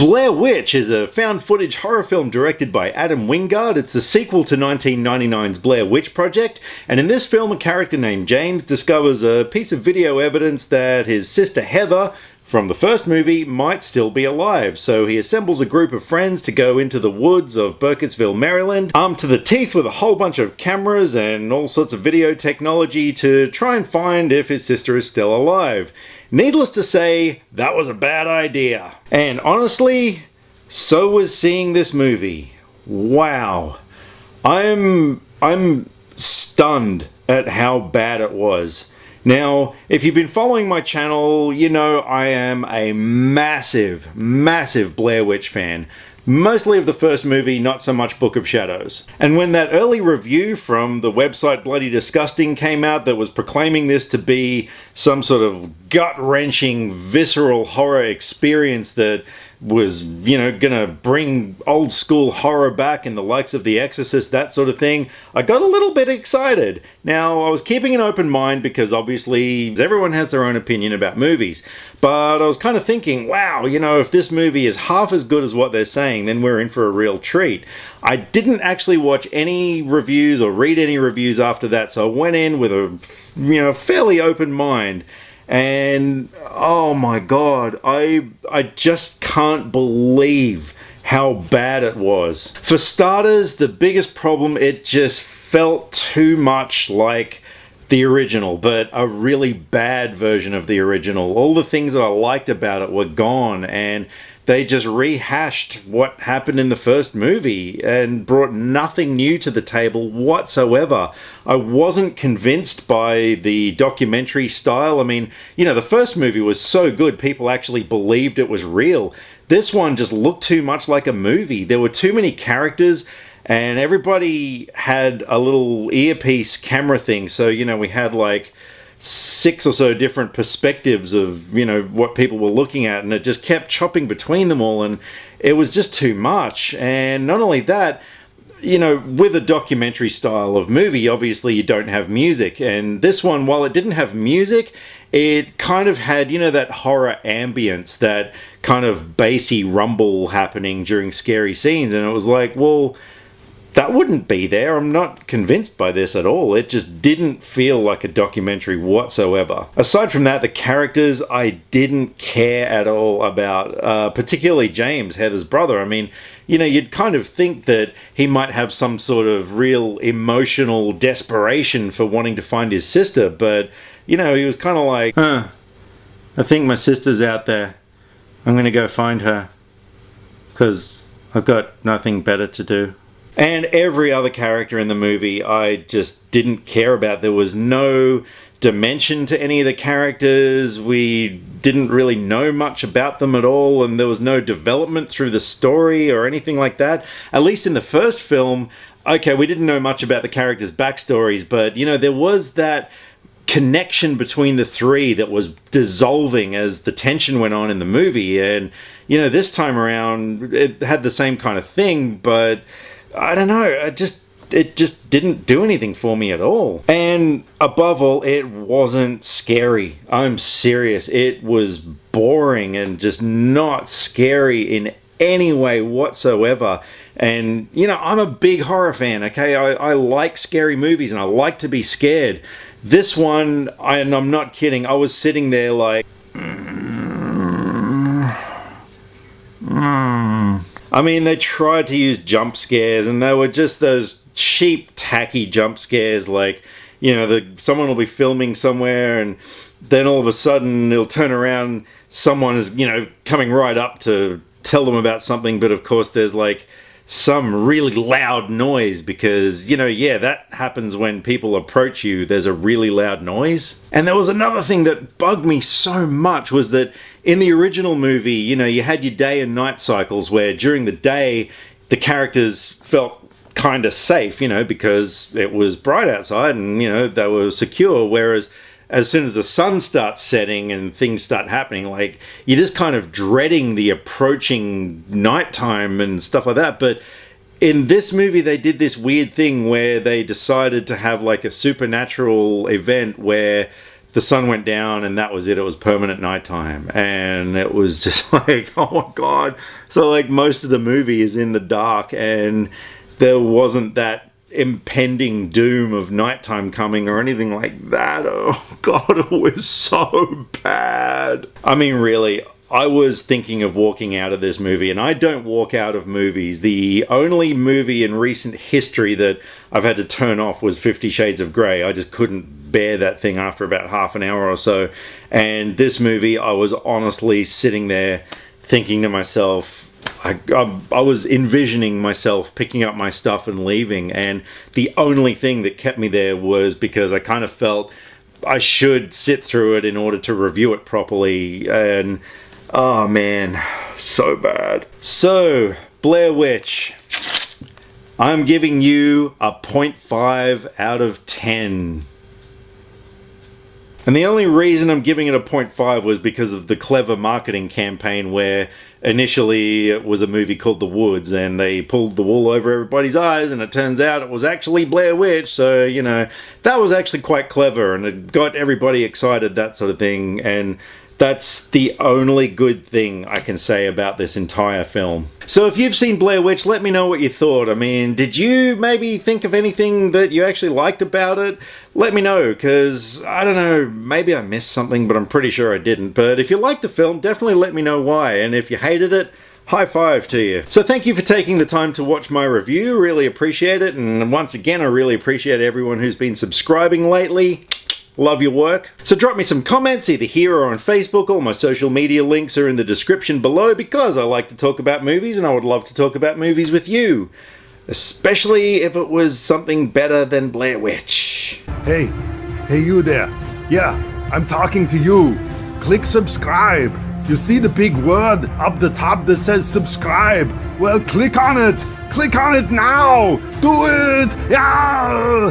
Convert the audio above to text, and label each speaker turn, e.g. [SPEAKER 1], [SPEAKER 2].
[SPEAKER 1] Blair Witch is a found-footage horror film directed by Adam Wingard. It's the sequel to 1999's Blair Witch Project, and in this film a character named James discovers a piece of video evidence that his sister Heather from the first movie might still be alive, so he assembles a group of friends to go into the woods of Burkittsville, Maryland, armed to the teeth with a whole bunch of cameras and all sorts of video technology to try and find if his sister is still alive. Needless to say, that was a bad idea. And honestly, so was seeing this movie. Wow. I'm stunned at how bad it was. Now, if you've been following my channel, you know I am a massive Blair Witch fan. Mostly of the first movie, not so much Book of Shadows. And when that early review from the website Bloody Disgusting came out that was proclaiming this to be some sort of gut-wrenching, visceral horror experience that was, you know, gonna bring old school horror back in the likes of The Exorcist, that sort of thing, I got a little bit excited. Now, I was keeping an open mind because obviously everyone has their own opinion about movies, but I was kind of thinking, wow, you know, if this movie is half as good as what they're saying, then we're in for a real treat. I didn't actually watch any reviews or read any reviews after that, so I went in with a, you know, fairly open mind. And oh my god, I just can't believe how bad it was. For starters, the biggest problem, it just felt too much like the original, but a really bad version of the original. All the things that I liked about it were gone, and they just rehashed what happened in the first movie and brought nothing new to the table whatsoever. I wasn't convinced by the documentary style. I mean, you know, the first movie was so good, people actually believed it was real. This one just looked too much like a movie. There were too many characters, and everybody had a little earpiece camera thing. So, you know, we had like 6 or so different perspectives of, you know, what people were looking at, and it just kept chopping between them all, and it was just too much. And not only that, you know, with a documentary style of movie, obviously you don't have music, and this one, while it didn't have music, it kind of had, you know, that horror ambience, that kind of bassy rumble happening during scary scenes, and it was like, well, that wouldn't be there. I'm not convinced by this at all. It just didn't feel like a documentary whatsoever. Aside from that, the characters I didn't care at all about, particularly James, Heather's brother. I mean, you know, you'd kind of think that he might have some sort of real emotional desperation for wanting to find his sister, but, you know, he was kind of like, I think my sister's out there. I'm going to go find her because I've got nothing better to do. And every other character in the movie I just didn't care about. There was no dimension to any of the characters. We didn't really know much about them at all, and there was no development through the story or anything like that. At least in the first film, okay, we didn't know much about the characters' backstories, but, you know, there was that connection between the three that was dissolving as the tension went on in the movie. And, you know, this time around, it had the same kind of thing, but I don't know, it just didn't do anything for me at all. And above all, it wasn't scary. I'm serious. It was boring and just not scary in any way whatsoever. And, you know, I'm a big horror fan, okay? I like scary movies and I like to be scared. This one, and I'm not kidding, I was sitting there like, I mean, they tried to use jump scares, and they were just those cheap, tacky jump scares, like, you know, someone will be filming somewhere, and then all of a sudden they'll turn around, someone is, you know, coming right up to tell them about something, but of course there's like some really loud noise because, you know, yeah, that happens when people approach you. There's a really loud noise. And there was another thing that bugged me so much, was that in the original movie, you know, you had your day and night cycles where during the day the characters felt kind of safe, you know, because it was bright outside and, you know, they were secure, whereas as soon as the sun starts setting and things start happening, like, you're just kind of dreading the approaching nighttime and stuff like that. But in this movie, they did this weird thing where they decided to have like a supernatural event where the sun went down and that was it. It was permanent nighttime. And it was just like, oh my God. So like most of the movie is in the dark and there wasn't that impending doom of nighttime coming or anything like that. Oh God, it was so bad. I mean, really, I was thinking of walking out of this movie, and I don't walk out of movies. The only movie in recent history that I've had to turn off was 50 Shades of Grey. I just couldn't bear that thing after about half an hour or so. And this movie, I was honestly sitting there thinking to myself, I was envisioning myself picking up my stuff and leaving, and the only thing that kept me there was because I kind of felt I should sit through it in order to review it properly. And oh man, so bad. So, Blair Witch, I'm giving you a 0.5 out of 10. And the only reason I'm giving it a 0.5 was because of the clever marketing campaign where initially it was a movie called The Woods and they pulled the wool over everybody's eyes and it turns out it was actually Blair Witch. So, you know, that was actually quite clever and it got everybody excited, that sort of thing. And that's the only good thing I can say about this entire film. So if you've seen Blair Witch, let me know what you thought. I mean, did you maybe think of anything that you actually liked about it? Let me know, because, I don't know, maybe I missed something, but I'm pretty sure I didn't. But if you liked the film, definitely let me know why. And if you hated it, high five to you. So thank you for taking the time to watch my review. Really appreciate it. And once again, I really appreciate everyone who's been subscribing lately. Love your work. So drop me some comments either here or on Facebook. All my social media links are in the description below because I like to talk about movies and I would love to talk about movies with you. Especially if it was something better than Blair Witch.
[SPEAKER 2] Hey you there. Yeah, I'm talking to you. Click subscribe. You see the big word up the top that says subscribe? Well, click on it. Click on it now. Do it. Yeah.